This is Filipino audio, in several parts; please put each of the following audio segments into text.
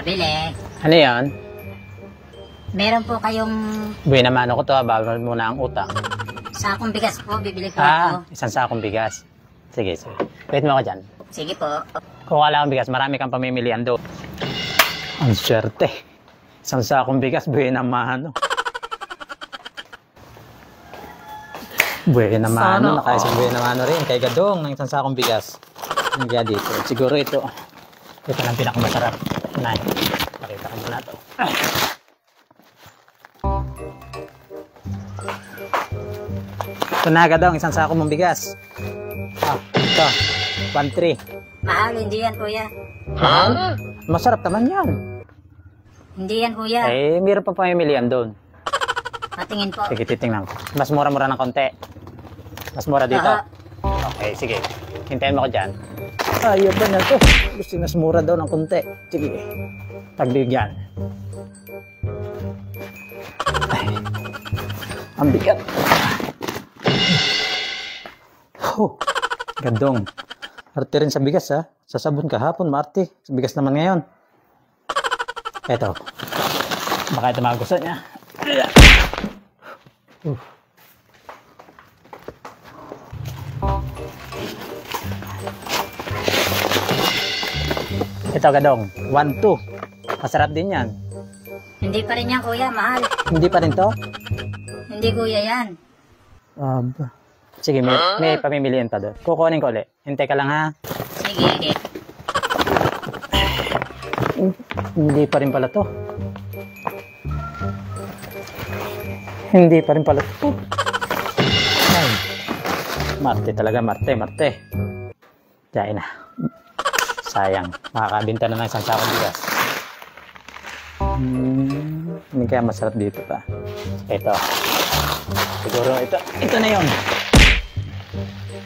pabili. Ano yan? Meron po kayong Buhay naman ako to, babal muna ang utang. sakong bigas po, bibili po ako. Isang sakong bigas. Sige, sige. Wait mo ako dyan. Sige po. Kung wala akong bigas, marami kang pamimilian doon. Ang swerte. Isang sakong bigas, buhay naman. Buhay naman, nakaisang buhay naman rin. Kay Gadong ng isang sakong bigas. Nandiyan dito. Siguro ito. Ito lang pinakamasarap. Nay, pakita ko muna ito. Ito na Gadong, isang sakong mong bigas. Ito. 1-3. Mahal, hindi yan kuya. Mahal? Masarap naman yan. Hindi yan kuya. Eh, meron pa pamimilian doon. Patingin po. Sige, titingnan ko. Mas mura-mura ng konti. Mas mura dito. Okay, sige. Hintayin mo ko dyan. Ayaw ba na ito? Gusto mas mura daw ng konti. Sige. Pagbigyan. Ay. Ang bigat. Oh, Gadong. Arte rin sa bigas ha. Sa sabon kahapon, Marte. Sa bigas naman ngayon. Eto. Baka ito magustuhan niya. Ito Gadong. 1-2. Masarap din yan. Hindi pa rin yan kuya, mahal. Hindi pa rin to? Hindi kuya yan. Sige, may pamimiliin pa doon. Kukunin ko ulit. Hintay ka lang ha. Sige. Hindi pa rin pala to. Hindi pa rin pala to. Ay. Marte talaga, Marte. Diyan na. Sayang. Makakabinta na ng isang sakong bigas. Hindi kaya masarap dito pa. Ito. Siguro ito. Ito na yun.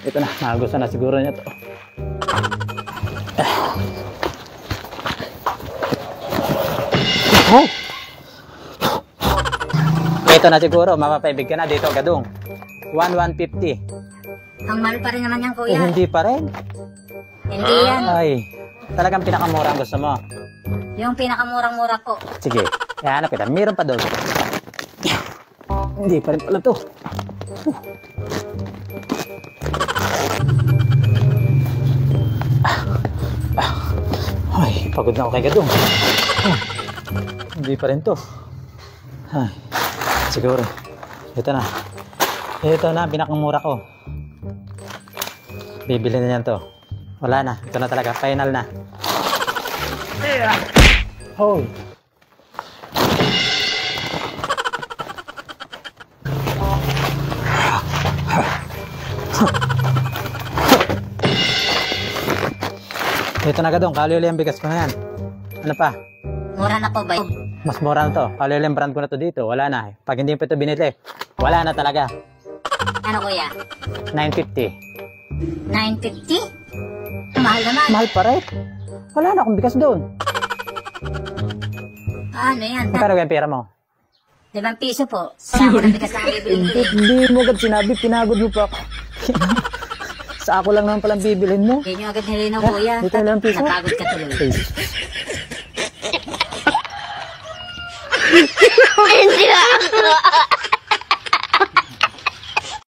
Ito na. Nagustuhan na siguro niya to. Oh! Ito na siguro. Mapapaibig ka na dito, Gadong. 1,150. Ang mahal pa rin naman yan kuya. Hindi pa rin. Hindi yan. Ay. Talagang pinakamura ang gusto mo. Yung pinakamurang-mura po. Sige. Hanap kita. Meron pa doon. Hindi pa rin pala to. Ay, pagod na ako kay Gadong. Hindi pa rin to. Ay, siguro. Ito na. Ito na, pinakamura ko. Bibili na yan to. Wala na. Ito na talaga. Final na. Oh. Ito na Gadong, kaliuli ang bigas ko na yan. Ano pa? Mura na po ba yun? Mas mura na to. Kaliuli ang brand ko na to dito. Wala na eh. Pag hindi pa ito binili, wala na talaga. Ano kuya? 950. 950? Mahal naman. Mahal pa rin. Wala na akong bigas doon. Ano yan? Magkano yung pera mo? 5 piso po. Sako ng bigas na bibili ko. Hindi mo agad sinabi, pinagod mo pa ako. Sa ako lang naman palang bibilhin mo. Hindi nyo agad nilinaw kuya. Dito lang piso. Napagod ka tuloy. Hindi na.